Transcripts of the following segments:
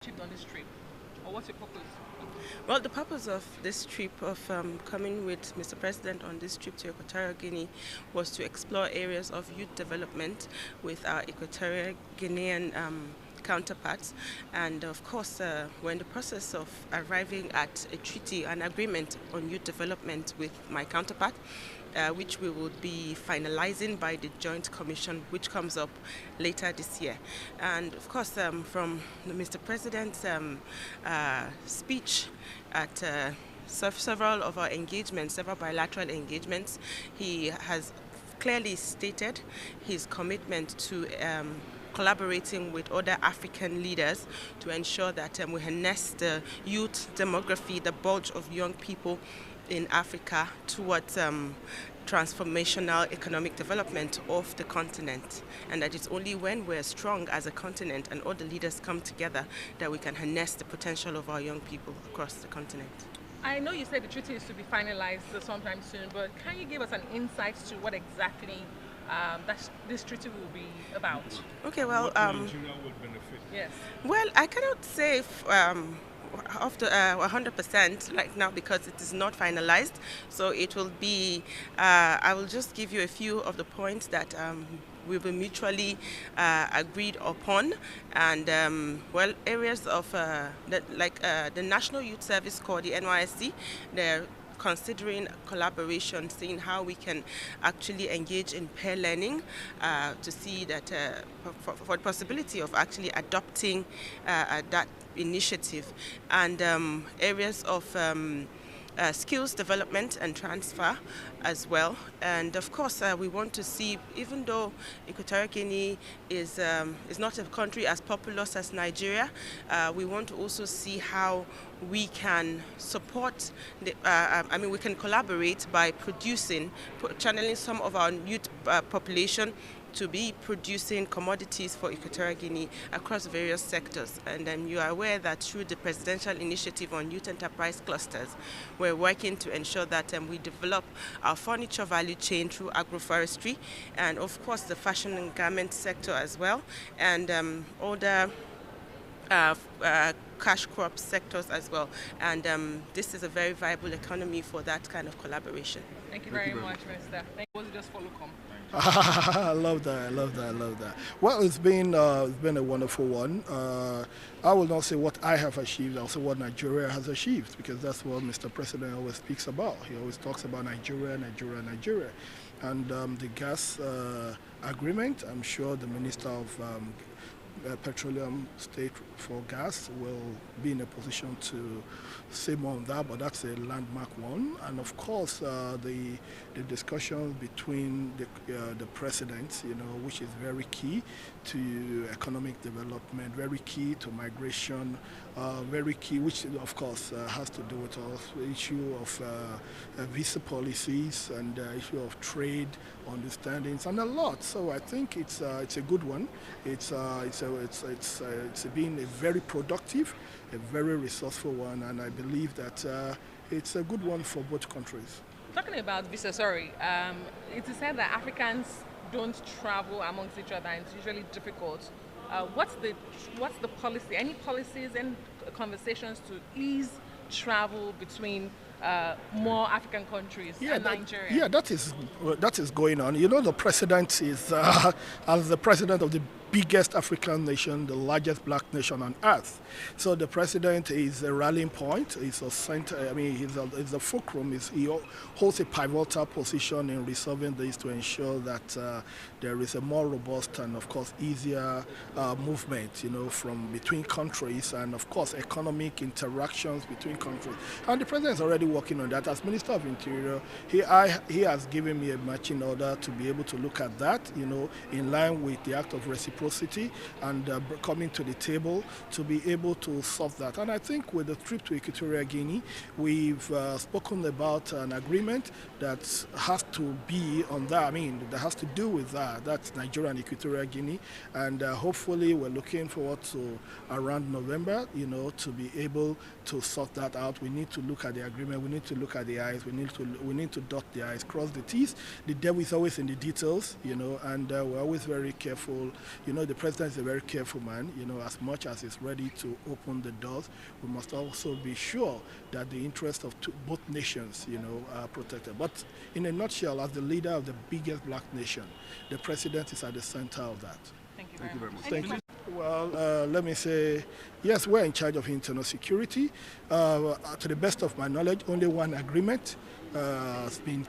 achieved on this trip? Or what's your purpose? Well, the purpose of this trip, of coming with Mr. President on this trip to Equatorial Guinea, was to explore areas of youth development with our Equatorial Guinean counterparts. And of course, we're in the process of arriving at a treaty, an agreement on youth development with my counterpart. Which we will be finalizing by the Joint Commission, which comes up later this year. And of course, from Mr. President's speech at several of our engagements, several bilateral engagements, he has clearly stated his commitment to collaborating with other African leaders to ensure that we harness the youth demography, the bulge of young people in Africa towards transformational economic development of the continent, and that it's only when we're strong as a continent and all the leaders come together that we can harness the potential of our young people across the continent. I know you said the treaty is to be finalized sometime soon, but can you give us an insight to what exactly this treaty will be about? Okay, well, what Nigeria would benefit? Yes. Well, I cannot say up to 100% right now because it is not finalized. So it will be, I will just give you a few of the points that we will mutually agreed upon. And well, areas of the National Youth Service Corps, the NYSC, they're considering collaboration, seeing how we can actually engage in peer learning to see that for the possibility of actually adopting that initiative, and areas of skills development and transfer as well. And of course, we want to see, even though Equatorial Guinea is not a country as populous as Nigeria, we want to also see how we can support, we can collaborate by channeling some of our youth population to be producing commodities for Equatorial Guinea across various sectors. And you are aware that through the presidential initiative on youth enterprise clusters, we're working to ensure that we develop our furniture value chain through agroforestry, and of course the fashion and garment sector as well, and other cash crop sectors as well. And this is a very viable economy for that kind of collaboration. Thank you very much, Mr. Was it just follow come? I love that. Well, it's been a wonderful one. I will not say what I have achieved. I'll say what Nigeria has achieved, because that's what Mr. President always speaks about. He always talks about Nigeria. And the gas agreement, I'm sure the Minister of Petroleum State for Gas will be in a position to say more on that, but that's a landmark one. And of course, the discussions between the presidents, which is very key to economic development, very key to migration, very key, which of course has to do with the issue of visa policies and issue of trade understandings and a lot. So I think it's a good one. It's been a very productive, a very resourceful one, and I believe that it's a good one for both countries. Talking about visa, it is said that Africans don't travel amongst each other, and it's usually difficult. What's the policy? Any policies and conversations to ease travel between more African countries and Nigeria? Yeah, that is going on. The president is as the president of the biggest African nation, the largest black nation on earth. So the president is a rallying point. He's a center. He's a fulcrum. He holds a pivotal position in resolving this to ensure that there is a more robust and, of course, easier movement, from between countries, and, of course, economic interactions between countries. And the president is already working on that. As Minister of Interior, he has given me a matching order to be able to look at that, in line with the act of reciprocity, and coming to the table to be able to solve that. And I think with the trip to Equatorial Guinea, we've spoken about an agreement that has to be on that. That has to do with that. That's Nigeria and Equatorial Guinea, and hopefully we're looking forward to around November, to be able to sort that out. We need to look at the agreement. We need to look at the I's. We need to dot the I's, cross the T's. The devil is always in the details, and we're always very careful, The president is a very careful man. As much as he's ready to open the doors, we must also be sure that the interests of both nations, are protected. But in a nutshell, as the leader of the biggest black nation, the president is at the center of that. Thank you Thank very you much. very much. Well, let me say, yes, we're in charge of internal security. To the best of my knowledge, only one agreement has been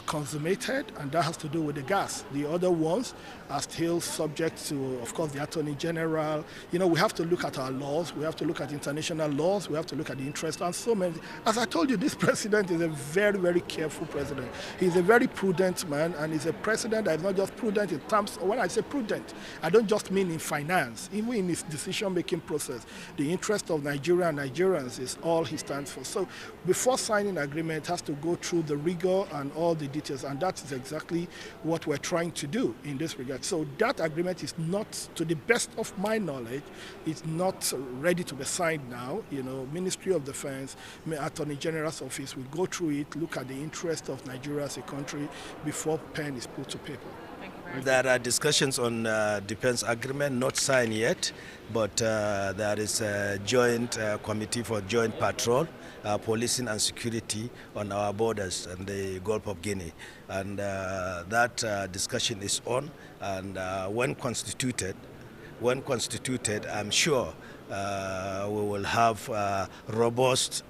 consummated, and that has to do with the gas. The other ones are still subject to, of course, the Attorney General. We have to look at our laws. We have to look at international laws. We have to look at the interest and so many. As I told you, this president is a very, very careful president. He's a very prudent man, and he's a president that is not just prudent in terms, when I say prudent, I don't just mean in finance, even in his decision-making process. The interest of Nigeria and Nigerians is all he stands for. So before signing an agreement, it has to go through the rigor and all the details, and that is exactly what we're trying to do in this regard. So that agreement is not, to the best of my knowledge, it's not ready to be signed now. Ministry of Defense, Attorney General's office will go through it, look at the interest of Nigeria as a country before pen is put to paper. There are discussions on defense agreement, not signed yet, but there is a joint committee for joint patrol, policing and security on our borders in the Gulf of Guinea. And that discussion is on, and when constituted, I'm sure we will have robust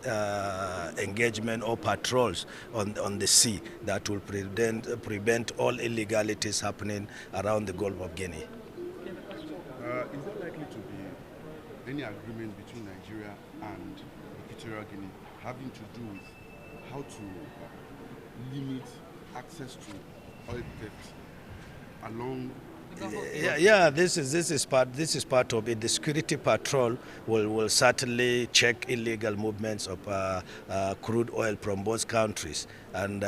engagement or patrols on the sea that will prevent all illegalities happening around the Gulf of Guinea. Is there likely to be any agreement between Nigeria and Equatorial Guinea having to do with how to limit access to oil theft along? Yeah. This is part of it. The security patrol will certainly check illegal movements of crude oil from both countries, and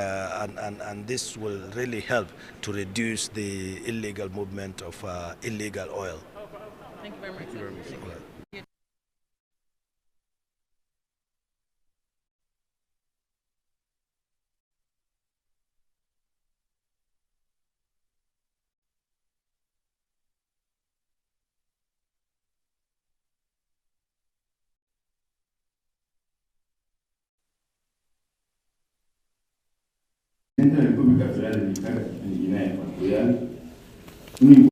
this will really help to reduce the illegal movement of illegal oil. Thank you very much. Thank you very much. La República Federal de Guinea Ecuatorial, un